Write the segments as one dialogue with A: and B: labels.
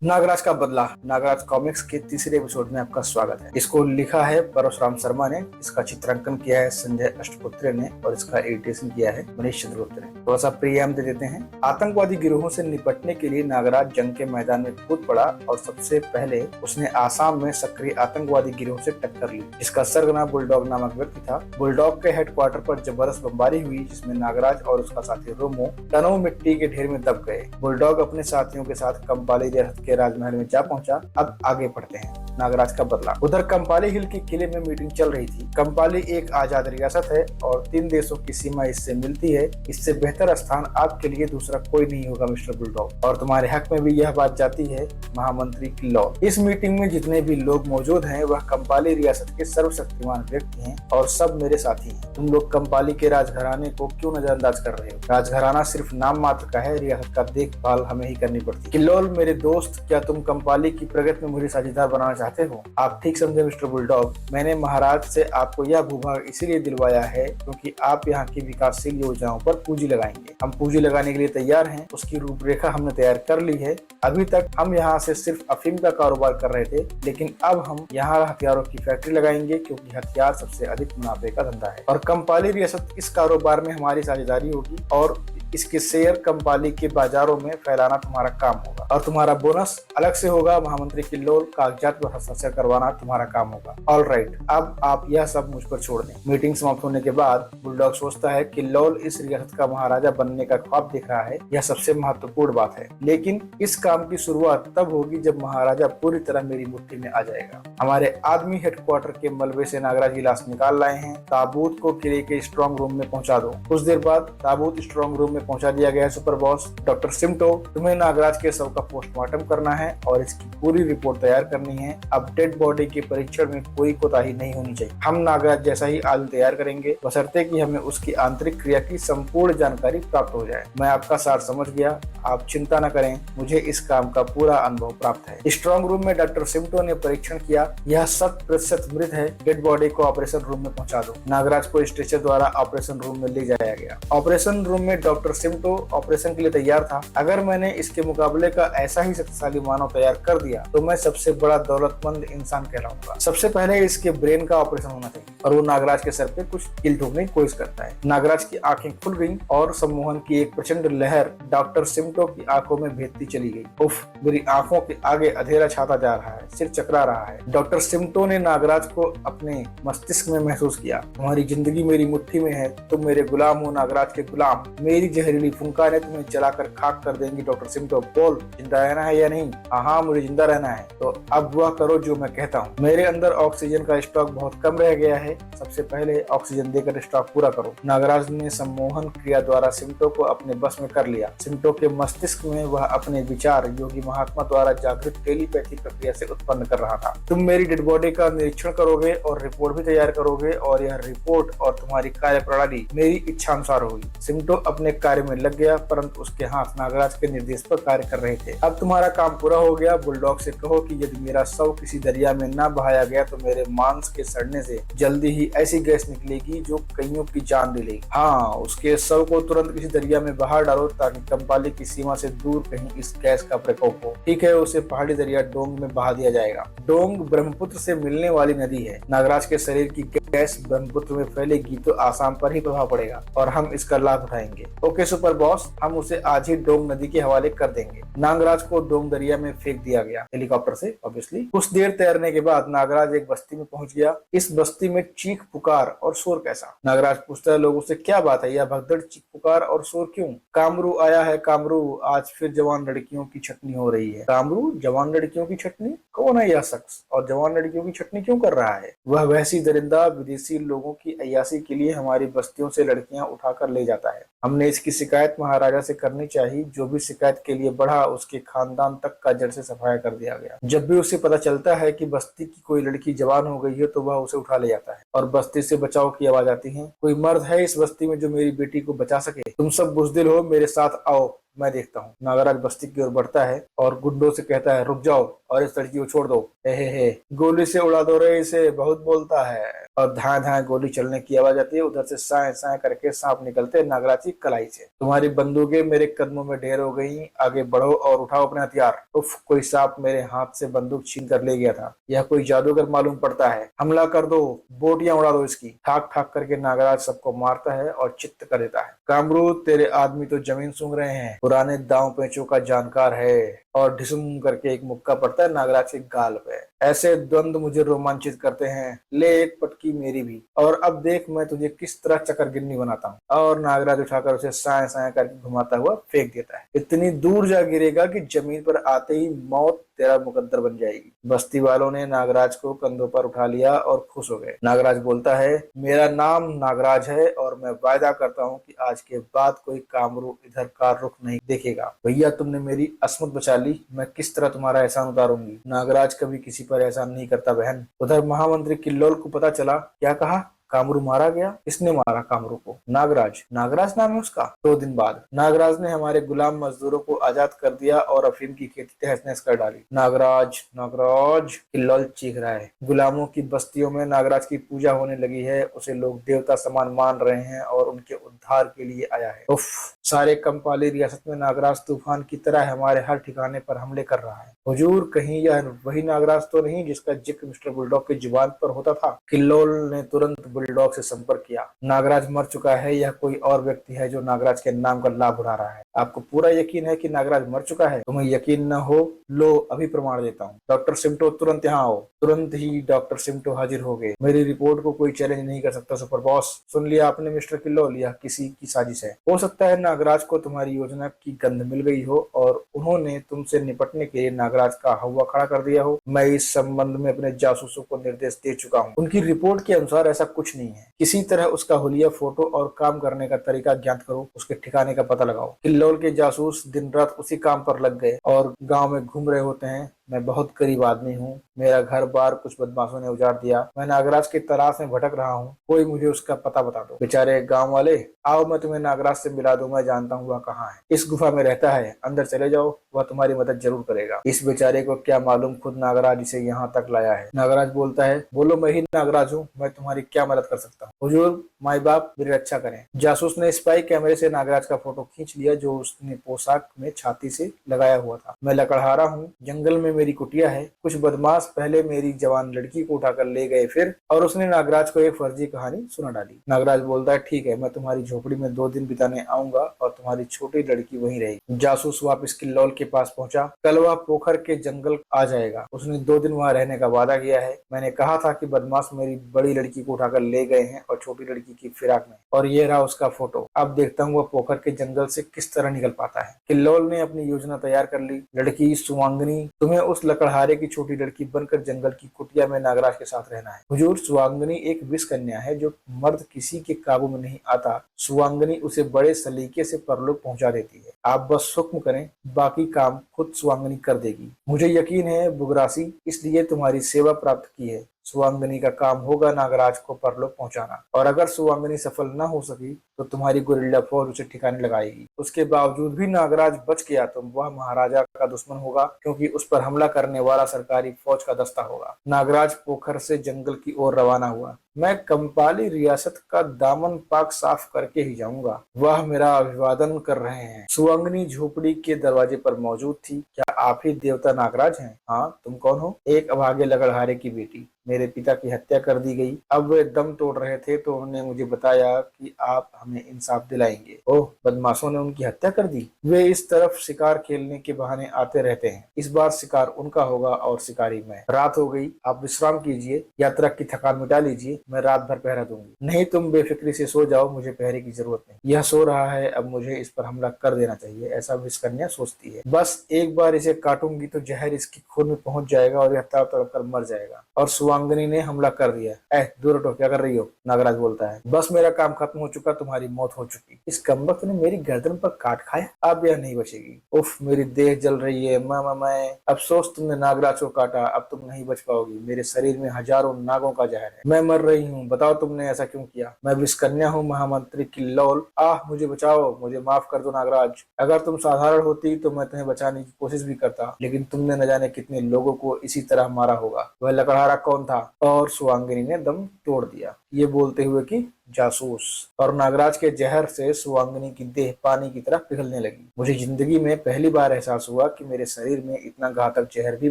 A: नागराज का बदला नागराज कॉमिक्स के तीसरे एपिसोड में आपका स्वागत है। इसको लिखा है परशुराम शर्मा ने, इसका चित्रांकन किया है संजय अष्टपुत्रे ने और इसका एडिशन किया है मनीष चंद्रगुप्त ने। थोड़ा सा प्रीएम दे देते हैं। आतंकवादी गिरोहों से निपटने के लिए नागराज जंग के मैदान में कूद पड़ा और सबसे पहले उसने आसाम में सक्रिय आतंकवादी गिरोह से टक्कर ली, जिसका सरगना बुलडॉग नामक व्यक्ति था। बुलडॉग के हेडक्वार्टर पर जबरदस्त बमबारी हुई, जिसमें नागराज और उसका साथी रोमो टनों मिट्टी के ढेर में दब गए। बुलडॉग अपने साथियों के साथ कंपाली रियासत के राजमहल में जा पहुंचा। अब आगे बढ़ते हैं। नागराज का बदला। उधर कंपाली हिल के किले में मीटिंग चल रही थी। कंपाली एक आजाद रियासत है और 3 देशों की सीमा इससे मिलती है। इससे बेहतर स्थान आपके लिए दूसरा कोई नहीं होगा मिस्टर बुलडॉग, और तुम्हारे हक में भी यह बात जाती है महामंत्री किल्लौर। इस मीटिंग में जितने भी लोग मौजूद हैं वह कंपाली रियासत के सर्वशक्तिमान व्यक्ति हैं और सब मेरे साथी हैं। तुम लोग कंपाली के राजघराने को क्यों नजरअंदाज कर रहे हो? राजघराना सिर्फ नाम मात्र का है, रियासत का देखभाल हमें ही करनी पड़ती है। किल्लौर मेरे दोस्त, क्या तुम कंपाली की प्रगति में मुझे साझेदार बनाना चाहते हो? आप ठीक समझे मिस्टर बुलडॉग। मैंने महाराज से आपको यह भूभाग इसीलिए दिलवाया है क्योंकि आप यहाँ की विकासशील योजनाओं पर पूंजी लगाएंगे। हम पूंजी लगाने के लिए तैयार हैं। उसकी रूपरेखा हमने तैयार कर ली है। अभी तक हम यहाँ से सिर्फ अफीम का कारोबार कर रहे थे, लेकिन अब हम यहाँ हथियारों की फैक्ट्री लगाएंगे क्योंकि हथियार सबसे अधिक मुनाफे का धंधा है और कंपाली रियासत इस कारोबार में हमारी साझेदारी होगी और इसके शेयर कंपाली के बाजारों में फैलाना तुम्हारा काम होगा और तुम्हारा बोनस अलग से होगा। महामंत्री किल्लौर कागजात पर हस्ताक्षर करवाना तुम्हारा काम होगा। ऑल राइट, अब आप यह सब मुझ पर छोड़ दें। मीटिंग समाप्त होने के बाद बुलडॉग सोचता है किल्लौर इस रियासत का महाराजा बनने का ख्वाब देख रहा है। यह सबसे महत्वपूर्ण बात है, लेकिन इस काम की शुरुआत तब होगी जब महाराजा पूरी तरह मेरी मुट्ठी में आ जाएगा। हमारे आदमी हेडक्वार्टर के मलबे से नागराज की लाश निकाल लाए हैं। ताबूत को किले के स्ट्रॉन्ग रूम में पहुंचा दो। कुछ देर बाद ताबूत स्ट्रॉन्ग रूम में पहुंचा दिया गया। सुपर बॉस डॉक्टर सिमटो, तुम्हें नागराज के शव का पोस्टमार्टम करना है और इसकी पूरी रिपोर्ट तैयार करनी है। अब डेड बॉडी के परीक्षण में कोई कोताही नहीं होनी चाहिए। हम नागराज जैसा ही आदमी तैयार करेंगे, बशर्ते कि हमें उसकी आंतरिक क्रिया की संपूर्ण जानकारी प्राप्त हो जाए। मैं आपका सार समझ गया, आप चिंता न करें, मुझे इस काम का पूरा अनुभव प्राप्त है। स्ट्रॉन्ग रूम में डॉक्टर सिमटो ने परीक्षण किया, यह 100% मृत है। डेड बॉडी को ऑपरेशन रूम में पहुंचा दो। नागराज को स्ट्रेचर द्वारा ऑपरेशन रूम में ले जाया गया। ऑपरेशन रूम में डॉक्टर सिमटो ऑपरेशन के लिए तैयार था। अगर मैंने इसके मुकाबले का ऐसा ही शक्तिशाली मानव तैयार कर दिया तो मैं सबसे बड़ा दौलतमंद इंसान कहलाऊंगा। सबसे पहले इसके ब्रेन का ऑपरेशन होना चाहिए और वो नागराज के सर पे कुछ कील ठोकने की कोशिश करता है। नागराज की आंखें खुल गईं और सम्मोहन की एक प्रचंड लहर डॉक्टर सिमटो की आंखों में भेदती चली गई। उफ, मेरी आंखों के आगे अंधेरा छाता जा रहा है, सिर चकरा रहा है। डॉक्टर सिमटो ने नागराज को अपने मस्तिष्क में महसूस किया। तुम्हारी जिंदगी मेरी मुट्ठी में है, तुम मेरे गुलाम हो, नागराज के गुलाम। मेरी जहरीली फुंका ने तुम्हें जलाकर खाक कर देंगी। डॉक्टर सिमटो, बोल, जिंदा रहना है या नहीं? हाँ, मुझे जिंदा रहना है। तो अब वह करो जो मैं कहता हूँ। मेरे अंदर ऑक्सीजन का स्टॉक बहुत कम रह गया है, सबसे पहले ऑक्सीजन देकर स्टॉक पूरा करो। नागराज ने सम्मोहन क्रिया द्वारा सिमटो को अपने बस में कर लिया। सिमटो के मस्तिष्क में वह अपने विचार योगी महात्मा द्वारा जागृत टेलीपैथी प्रक्रिया से उत्पन्न कर रहा था। तुम मेरी डेड बॉडी का निरीक्षण करोगे और रिपोर्ट भी तैयार करोगे और यह रिपोर्ट और तुम्हारी कार्य प्रणाली मेरी इच्छा अनुसार होगी। सिमटो अपने कार्य में लग गया, परंतु उसके हाथ नागराज के निर्देश पर कार्य कर रहे थे। अब तुम्हारा काम पूरा हो गया। बुलडॉग से कहो कि यदि मेरा शव किसी दरिया में न बहाया गया तो मेरे मांस के सड़ने से जल्दी ही ऐसी गैस निकलेगी जो कईयों की जान ले लेगी। हाँ, उसके शव को तुरंत किसी दरिया में बहा डालो ताकि कंपाली की सीमा से दूर कहीं इस गैस का प्रकोप हो। ठीक है, उसे पहाड़ी दरिया डोंग में बहा दिया जाएगा। डोंग ब्रह्मपुत्र से मिलने वाली नदी है। नागराज के शरीर की गैस ब्रह्मपुत्र में फैलेगी तो आसाम पर ही प्रभाव पड़ेगा और हम इसका लाभ उठाएंगे। ओके सुपर बॉस, हम उसे आज ही डोंग नदी के हवाले कर देंगे। नागराज को डोंग दरिया में फेंक दिया गया, हेलीकॉप्टर से ऑब्वियसली। कुछ देर तैरने के बाद नागराज एक बस्ती में पहुंच गया। इस बस्ती में चीख पुकार और शोर कैसा? नागराज पूछता है लोगों से, क्या बात है, यह भगदड़ चीख पुकार और शोर क्यों? कामरू आया है, कामरू, आज फिर जवान लड़कियों की छटनी हो रही है। कामरू, जवान लड़कियों की छटनी? कौन है यह शख्स और जवान लड़कियों की छटनी क्यों कर रहा है? वह वैसी दरिंदा विदेशी लोगों की अय्याशी के लिए हमारी बस्तियों से लड़कियां उठाकर ले जाता है। हमने इसकी शिकायत महाराजा से करनी चाहिए। जो भी शिकायत के लिए बढ़ा उसके खानदान तक का जड़ से सफाया कर दिया गया। जब भी उसे पता चलता है कि बस्ती की कोई लड़की जवान हो गई है तो वह उसे उठा ले जाता है और बस्ती से बचाव की आवाज आती है। कोई मर्द है इस बस्ती में जो मेरी बेटी को बचा सके? तुम सब बुजदिल हो, मेरे साथ आओ। मैं देखता हूँ। नागराज बस्ती की ओर बढ़ता है और गुंडों से कहता है, रुक जाओ और इस लड़की को छोड़ दो। हे गोली से उड़ा दो रे इसे, बहुत बोलता है। और धाए धाए गोली चलने की आवाज आती है। उधर से साए साए करके सांप निकलते नागराज की कलाई से। तुम्हारी बंदूकें मेरे कदमों में ढेर हो गई, आगे बढ़ो और उठाओ अपने हथियार। उफ, कोई सांप मेरे हाथ से बंदूक छीन कर ले गया था। यह कोई जादूगर मालूम पड़ता है। हमला कर दो, बोटियां उड़ा दो इसकी। ठाक ठाक करके नागराज सबको मारता है और चित्त कर देता है। कामरू, तेरे आदमी तो जमीन सूंघ रहे हैं, पुराने दांव पेचों का जानकार है। और ढिसुम करके एक मुक्का पड़ता है नागराज के गाल पे। ऐसे द्वंद मुझे रोमांचित करते हैं, ले एक पटकी मेरी भी। और अब देख मैं तुझे किस तरह चकरगिन्नी बनाता हूँ। और नागराज उठाकर उसे साए साए करके घुमाता हुआ फेंक देता है। इतनी दूर जा गिरेगा कि जमीन पर आते ही मौत तेरा मुकद्दर बन जाएगी। बस्ती वालों ने नागराज को कंधों पर उठा लिया और खुश हो गए। नागराज बोलता है, मेरा नाम नागराज है और मैं वायदा करता हूँ कि आज के बाद कोई कामरू इधर का रुख नहीं देखेगा। भैया, तुमने मेरी अस्मत बचा ली, मैं किस तरह तुम्हारा एहसान उतारूंगी। नागराज कभी किसी पर एहसान नहीं करता बहन। उधर महामंत्री किल्लोल को पता चला। क्या कहा? कामरू मारा गया? किसने मारा कामरू को? नागराज। नागराज नाम है उसका? 2 दिन बाद नागराज ने हमारे गुलाम मजदूरों को आजाद कर दिया और अफीम की खेती तहस नहस कर डाली। नागराज, नागराज, किल्लोल चीख रहा है। गुलामों की बस्तियों में नागराज की पूजा होने लगी है। उसे लोग देवता समान मान रहे हैं और उनके उद्धार के लिए आया है। उफ, सारे कंपाली रियासत में नागराज तूफान की तरह हमारे हर ठिकाने पर हमले कर रहा है। हुजूर, कहीं यह वही नागराज तो नहीं जिसका जिक्र मिस्टर बुलडॉग की जुबान पर होता था? किल्लोल ने तुरंत बुलडॉग से संपर्क किया। नागराज मर चुका है, यह कोई और व्यक्ति है जो नागराज के नाम का लाभ उठा रहा है। आपको पूरा यकीन है कि नागराज मर चुका है? तुम्हें यकीन न हो, लो अभी प्रमाण देता हूँ। डॉक्टर सिमटो, तुरंत यहाँ आओ। तुरंत ही डॉक्टर सिमटो हाजिर हो गए। मेरी रिपोर्ट को कोई चैलेंज नहीं कर सकता सुपर बॉस। सुन लिया आपने मिस्टर किल्लोल, यह किसी की साजिश है। हो सकता है नागराज को तुम्हारी योजना की गंध मिल गई हो और उन्होंने तुमसे निपटने के लिए नागराज का हवा खड़ा कर दिया हो। मैं इस संबंध में अपने जासूसों को निर्देश दे चुका हूँ। उनकी रिपोर्ट के अनुसार ऐसा कुछ नहीं है। किसी तरह उसका हुलिया फोटो और काम करने का तरीका ज्ञात करो, उसके ठिकाने का पता लगाओ। किल्लोल के जासूस दिन रात उसी काम पर लग गए और गांव में घूम रहे होते हैं। मैं बहुत गरीब आदमी हूँ, मेरा घर बार कुछ बदमाशों ने उजाड़ दिया। मैं नागराज की तलाश में भटक रहा हूँ, कोई मुझे उसका पता बता दो। बेचारे गांव वाले, आओ मैं तुम्हें नागराज से मिला दूं, मैं जानता हूँ वह कहाँ है। इस गुफा में रहता है, अंदर चले जाओ, वह तुम्हारी मदद जरूर करेगा। इस बेचारे को क्या मालूम खुद नागराज इसे यहाँ तक लाया है। नागराज बोलता है, बोलो, मैं ही नागराज हूँ, मैं तुम्हारी क्या मदद कर सकता हूँ। हुजूर, माई बाप मेरी रक्षा करें। जासूस ने स्पाई कैमरे से नागराज का फोटो खींच लिया जो उसने पोशाक में छाती से लगाया हुआ था। मैं लकड़हारा हूँ, जंगल में मेरी कुटिया है। कुछ बदमाश पहले मेरी जवान लड़की को उठाकर ले गए फिर, और उसने नागराज को एक फर्जी कहानी सुना डाली। नागराज बोलता है, ठीक है, मैं तुम्हारी झोपड़ी में 2 दिन बिताने आऊंगा और तुम्हारी छोटी लड़की वहीं रहेगी। जासूस वापस किल्लोल के पास पहुंचा। कल वह पोखर के जंगल आ जाएगा। उसने 2 दिन वहां रहने का वादा किया है। मैंने कहा था कि बदमाश मेरी बड़ी लड़की को उठाकर ले गए हैं और छोटी लड़की की फिराक में, और ये रहा उसका फोटो। अब देखता हूँ वह पोखर के जंगल से किस तरह निकल पाता है। किल्लोल ने अपनी योजना तैयार कर ली। लड़की सुवांगनी, तुम्हें उस लकड़हारे की छोटी लड़की बनकर जंगल की कुटिया में नागराज के साथ रहना है। हुजूर, सुवांगनी एक विष कन्या है जो मर्द किसी के काबू में नहीं आता। सुवांगनी उसे बड़े सलीके से परलोक पहुंचा देती है। आप बस हुक्म करें, बाकी काम खुद सुवांगनी कर देगी। मुझे यकीन है बुगरासी, इसलिए तुम्हारी सेवा प्राप्त की है। सुवांगनी का काम होगा नागराज को परलोक पहुंचाना, और अगर सुवांगनी सफल न हो सकी तो तुम्हारी गुरिल्ला फौज उसे ठिकाने लगाएगी। उसके बावजूद भी नागराज बच गया तो वह महाराजा का दुश्मन होगा, क्योंकि उस पर हमला करने वाला सरकारी फौज का दस्ता होगा। नागराज पोखर से जंगल की ओर रवाना हुआ। मैं कंपाली रियासत का दामन पाक साफ करके ही जाऊंगा। वह मेरा अभिवादन कर रहे हैं। सुवांगनी झोपड़ी के दरवाजे पर मौजूद थी। क्या आप ही देवता नागराज हैं? हाँ, तुम कौन हो? एक अभागे लकड़हारे की बेटी। मेरे पिता की हत्या कर दी गई। अब वे दम तोड़ रहे थे तो उन्होंने मुझे बताया कि आप हमें इंसाफ दिलाएंगे। ओह, बदमाशों ने उनकी हत्या कर दी। वे इस तरफ शिकार खेलने के बहाने आते रहते हैं। इस बार शिकार उनका होगा और शिकारी मैं। रात हो गई, आप विश्राम कीजिए, यात्रा की थकान मिटा लीजिए। मैं रात भर पहरा दूंगी। नहीं, तुम बेफिक्री से सो जाओ, मुझे पहरे की जरूरत नहीं। यह सो रहा है, अब मुझे इस पर हमला कर देना चाहिए, ऐसा विषकन्या सोचती है। बस एक बार इसे काटूंगी तो जहर इसकी खून में पहुंच जाएगा और यह तड़प तड़प कर मर जाएगा। और सुवांगनी ने हमला कर दिया। दूर हटो, क्या कर रही हो? नागराज बोलता है, बस मेरा काम खत्म हो चुका, तुम्हारी मौत हो चुकी। इस कमबख्त ने मेरी गर्दन पर काट खाया, अब यह नहीं बचेगी। उफ, मेरी देह जल रही है। मैं अफसोस तुमने नागराज को काटा, अब तुम नहीं बच पाओगी। मेरे शरीर में हजारों नागों का जहर है, मैं मर रही हूँ। बताओ तुमने ऐसा क्यों किया? मैं विषकन्या हूँ महामंत्री किल्लोल। आह, मुझे बचाओ, मुझे माफ कर दो नागराज। अगर तुम साधारण होती तो मैं तुम्हें बचाने की कोशिश भी करता, लेकिन तुमने न जाने कितने लोगों को इसी तरह मारा होगा। वह लकड़हारा कौन था? और सुवांगिनी ने दम तोड़ दिया, ये बोलते हुए कि जासूस। और नागराज के जहर से सुवांगिनी की देह पानी की तरह पिघलने लगी। मुझे जिंदगी में पहली बार एहसास हुआ कि मेरे शरीर में इतना घातक जहर भी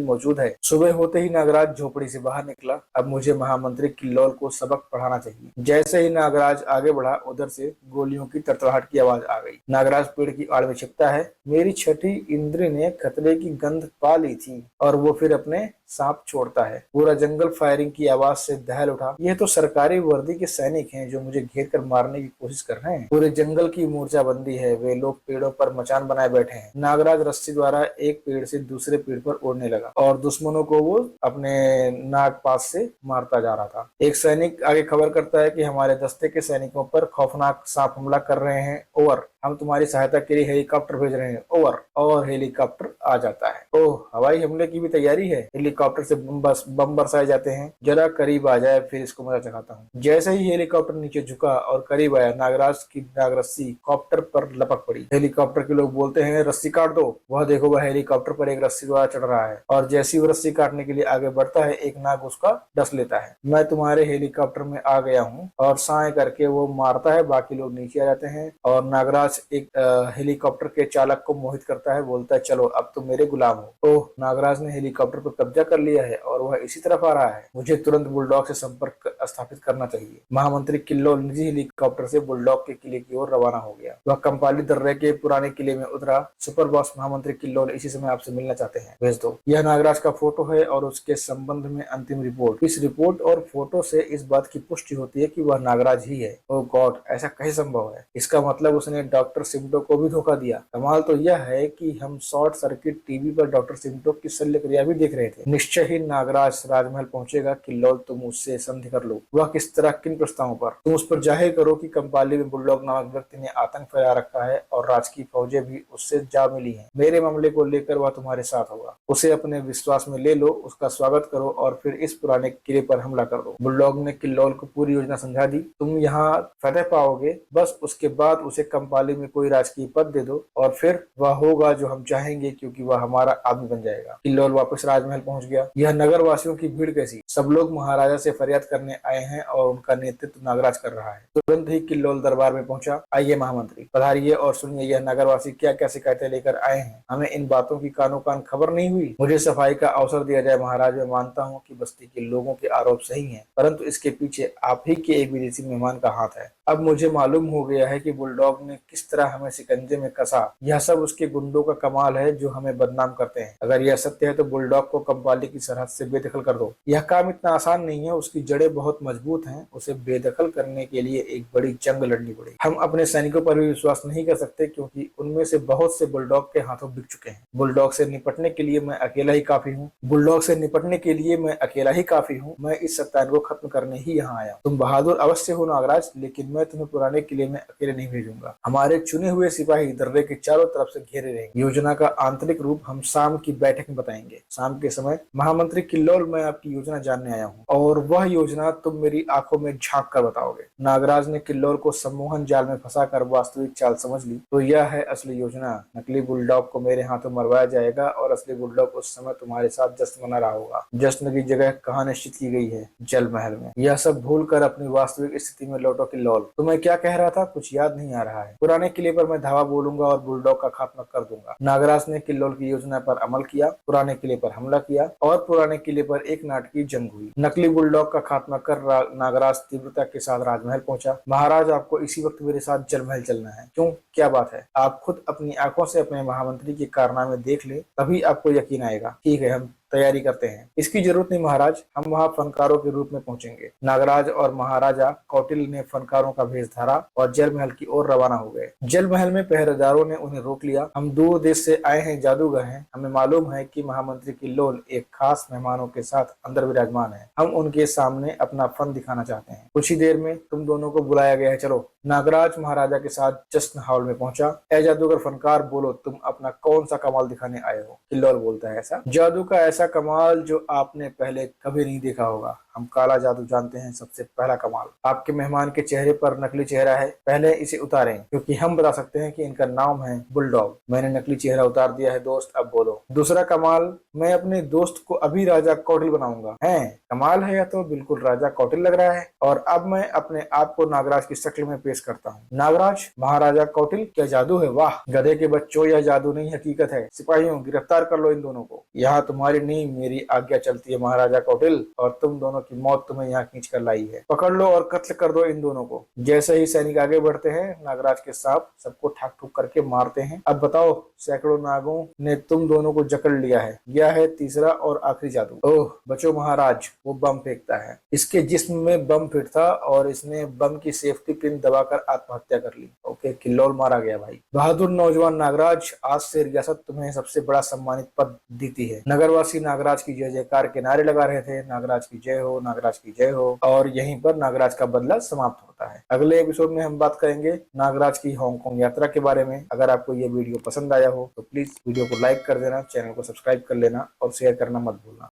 A: मौजूद है। सुबह होते ही नागराज झोपड़ी से बाहर निकला। अब मुझे महामंत्री किल्लोल को सबक पढ़ाना चाहिए। जैसे ही नागराज आगे बढ़ा, उधर से गोलियों की तड़तड़ाहट की आवाज आ गई। नागराज पेड़ की आड़ में छिपता है। मेरी छठी इंद्री ने खतरे की गंध पा ली थी और वो फिर अपने सांप छोड़ता है। पूरा जंगल फायरिंग की आवाज से दहल उठा। ये तो सरकारी वर्दी के सैनिक हैं जो मुझे घेर कर मारने की कोशिश कर रहे हैं। पूरे जंगल की मोर्चाबंदी है। वे लोग पेड़ों पर मचान बनाए बैठे हैं। नागराज रस्सी द्वारा एक पेड़ से दूसरे पेड़ पर उड़ने लगा और दुश्मनों को वो अपने नागपाश से मारता जा रहा था। एक सैनिक आगे खबर करता है कि हमारे दस्ते के सैनिकों पर खौफनाक सांप हमला कर रहे हैं। ओवर, हम तुम्हारी सहायता के लिए हेलीकॉप्टर भेज रहे हैं। ओवर। और हेलीकॉप्टर आ जाता है। ओह, हवाई हमले की भी तैयारी है। हेलीकॉप्टर से बम बरसाए जाते हैं। जरा करीब आ जाए, फिर इसको मजा चखाता हूँ। जैसे ही हेलीकॉप्टर नीचे झुका और करीब आया, नागराज की नागरस्सी कॉप्टर पर लपक पड़ी। हेलीकॉप्टर के लोग बोलते हैं, रस्सी काट दो। वह देखो, वह हेलीकॉप्टर पर एक रस्सी द्वारा चढ़ रहा है और जैसी वो रस्सी काटने के लिए आगे बढ़ता है, एक नाग उसका डस लेता है। मैं तुम्हारे हेलीकॉप्टर में आ गया हूँ। और साए करके वो मारता है। बाकी लोग नीचे आ जाते हैं और नागराज एक हेलीकॉप्टर के चालक को मोहित करता है। बोलता है, चलो अब तुम मेरे गुलाम हो। ओह, नागराज ने हेलीकॉप्टर पर कब्जा कर लिया है और वह इसी तरफ आ रहा है। मुझे तुरंत बुलडॉग से संपर्क स्थापित करना चाहिए। महामंत्री किल्लोल निजी हेलीकॉप्टर से बुलडॉग के किले की ओर रवाना हो गया। वह कंपाली दर्रे के पुराने किले में उतरा। सुपर बॉस महामंत्री किल्लोल इसी समय आपसे मिलना चाहते हैं, भेज दो। यह नागराज का फोटो है और उसके संबंध में अंतिम रिपोर्ट। इस रिपोर्ट और फोटो से इस बात की पुष्टि होती है कि वह नागराज ही है। ओह गॉड, ऐसा कैसे संभव है? इसका मतलब उसने डॉक्टर सिमटो को भी धोखा दिया। कमाल तो यह है कि हम शॉर्ट सर्किट टीवी पर डॉक्टर सिमटो की शल्य क्रिया भी देख रहे थे। निश्चय ही नागराज राजमहल पहुंचेगा। किल्लोल, तुम उससे संधि कर लो। वह किस तरह, किन प्रस्तावों पर? तुम उस पर जाहिर करो कि कंपाली में बुलडॉग नामक व्यक्ति ने आतंक फैला रखा है और राज की फौजें भी उससे जा मिली हैं। मेरे मामले को लेकर वह तुम्हारे साथ होगा। उसे अपने विश्वास में ले लो, उसका स्वागत करो और फिर इस पुराने किले पर हमला कर दो। बुलडॉग ने किल्लोल को पूरी योजना समझा दी। तुम यहाँ फतेह पाओगे, बस उसके बाद उसे कंपाली में कोई राजकीय पद दे दो और फिर वह होगा जो हम चाहेंगे, क्योंकि वह हमारा आदमी बन जाएगा। किल्लोल वापस राजमहल पहुंच गया। यह नगर वासियों की भीड़ कैसी? सब लोग महाराजा से फरियाद करने आए हैं और उनका नेतृत्व नागराज कर रहा है। तुरंत ही किल्लोल दरबार में पहुंचा। आइए महामंत्री, पधारिए और सुनिए यह नगरवासी क्या क्या शिकायतें लेकर आए हैं। हमें इन बातों की कानो कान खबर नहीं हुई। मुझे सफाई का अवसर दिया जाए महाराज। मैं मानता हूँ कि बस्ती के लोगों के आरोप सही हैं, परंतु इसके पीछे आप ही के एक विदेशी मेहमान का हाथ है। अब मुझे मालूम हो गया है कि बुलडॉग ने किस तरह हमें शिकंजे में कसा। यह सब उसके गुंडों का कमाल है जो हमें बदनाम करते हैं। अगर यह सत्य है तो बुलडॉग को कंपाली की सरहद से बेदखल कर दो। यह काम इतना आसान नहीं है। उसकी जड़ें बहुत मजबूत हैं। उसे बेदखल करने के लिए एक बड़ी जंग लड़नी पड़ेगी। हम अपने सैनिकों पर भी विश्वास नहीं कर सकते, क्योंकि उनमें से बहुत से बुलडॉग के हाथों बिक चुके हैं। बुलडॉग से निपटने के लिए मैं अकेला ही काफी हूँ। बुलडॉग से निपटने के लिए मैं अकेला ही काफी हूँ। मैं इस सत्याग्रह को खत्म करने ही यहाँ आया। तुम बहादुर अवश्य हो नागराज, लेकिन मैं तुम्हें पुराने किले में अकेले नहीं भेजूंगा। हमारे चुने हुए सिपाही दर्रे के चारों तरफ से घेरे रहेंगे। योजना का आंतरिक रूप हम शाम की बैठक में बताएंगे। शाम के समय, महामंत्री किल्लोल, मैं आपकी योजना जानने आया हूँ और वह योजना तुम मेरी आंखों में झांक कर बताओगे। नागराज ने किल्लोल को सम्मोहन जाल में फंसाकर वास्तविक चाल समझ ली। तो यह है असली योजना। नकली बुलडॉग को मेरे हाथों मरवाया जाएगा और असली बुलडॉग उस समय तुम्हारे साथ जश्न मना रहा होगा। जश्न की जगह कहाँ निश्चित की गई है? जल महल में। यह सब भूल कर अपनी वास्तविक स्थिति में लौटो किल्लोल। तुम्हें क्या कह रहा था? कुछ याद नहीं आ रहा है? पुराने किले पर मैं धावा बोलूंगा और बुलडॉग का खात्मा कर दूंगा। नागराज ने किल्लोल की योजना पर अमल किया, पुराने किले पर हमला किया और पुराने किले पर एक नाटकीय जंग हुई। नकली बुलडॉग का खात्मा कर नागराज तीव्रता के साथ राजमहल पहुंचा। महाराज, आपको इसी वक्त मेरे साथ जलमहल चलना है। क्यों, क्या बात है? आप खुद अपनी आंखों से अपने महामंत्री के कारनामे देख ले, तभी आपको यकीन आएगा। ठीक है, हम तैयारी करते हैं। इसकी जरूरत नहीं महाराज, हम वहाँ फनकारों के रूप में पहुंचेंगे। नागराज और महाराजा कौटिल्य ने फनकारों का भेष धारा और जल महल की ओर रवाना हो गए। जल महल में पहरेदारों ने उन्हें रोक लिया। हम दूर देश से आए हैं जादूगर हैं। हमें मालूम है कि महामंत्री किल्लोल एक खास मेहमानों के साथ अंदर विराजमान है। हम उनके सामने अपना फन दिखाना चाहते हैं। कुछ ही देर में तुम दोनों को बुलाया गया है। चलो नागराज महाराजा के साथ जश्न हॉल में पहुंचा। ए जादूगर फनकार, बोलो तुम अपना कौन सा कमाल दिखाने आए हो। किल्लोल बोलता है, ऐसा जादू का ऐसा कमाल जो आपने पहले कभी नहीं देखा होगा। हम काला जादू जानते हैं। सबसे पहला कमाल, आपके मेहमान के चेहरे पर नकली चेहरा है, पहले इसे उतारें क्योंकि हम बता सकते हैं कि इनका नाम है बुलडॉग। मैंने नकली चेहरा उतार दिया है दोस्त, अब बोलो। दूसरा कमाल, मैं अपने दोस्त को अभी राजा कौटिल बनाऊंगा। है कमाल है, या तो बिल्कुल राजा कौटिल लग रहा है। और अब मैं अपने आप को नागराज की शक्ल में पेश करता हूँ। नागराज महाराजा कौटिल, क्या जादू है, वाह। गधे के बच्चों, यह जादू नहीं हकीकत है। सिपाहियों, गिरफ्तार कर लो इन दोनों को। यहाँ तुम्हारी नहीं मेरी आज्ञा चलती है महाराजा कौटिल, और तुम दोनों की मौत तुम्हें यहाँ खींच कर लाई है। पकड़ लो और कत्ल कर दो इन दोनों को। जैसे ही सैनिक आगे बढ़ते हैं, नागराज के सांप सबको ठाक ठुक करके मारते हैं। अब बताओ, सैकड़ों नागों ने तुम दोनों को जकड़ लिया है। यह है तीसरा और आखिरी जादू। ओह बचो महाराज, वो बम फेंकता है। इसके जिस्म में बम फिट था और इसने बम की सेफ्टी पिन दबाकर आत्महत्या कर ली। ओके, किल्लोल मारा गया भाई। बहादुर नौजवान नागराज, आज से रियासत तुम्हें सबसे बड़ा सम्मानित पद देती है। नगरवासी नागराज की जय जयकार के नारे लगा रहे थे, नागराज की जय हो, नागराज की जय हो। और यहीं पर नागराज का बदला समाप्त होता है। अगले एपिसोड में हम बात करेंगे नागराज की हांगकांग यात्रा के बारे में। अगर आपको ये वीडियो पसंद आया हो तो प्लीज वीडियो को लाइक कर देना, चैनल को सब्सक्राइब कर लेना और शेयर करना मत भूलना।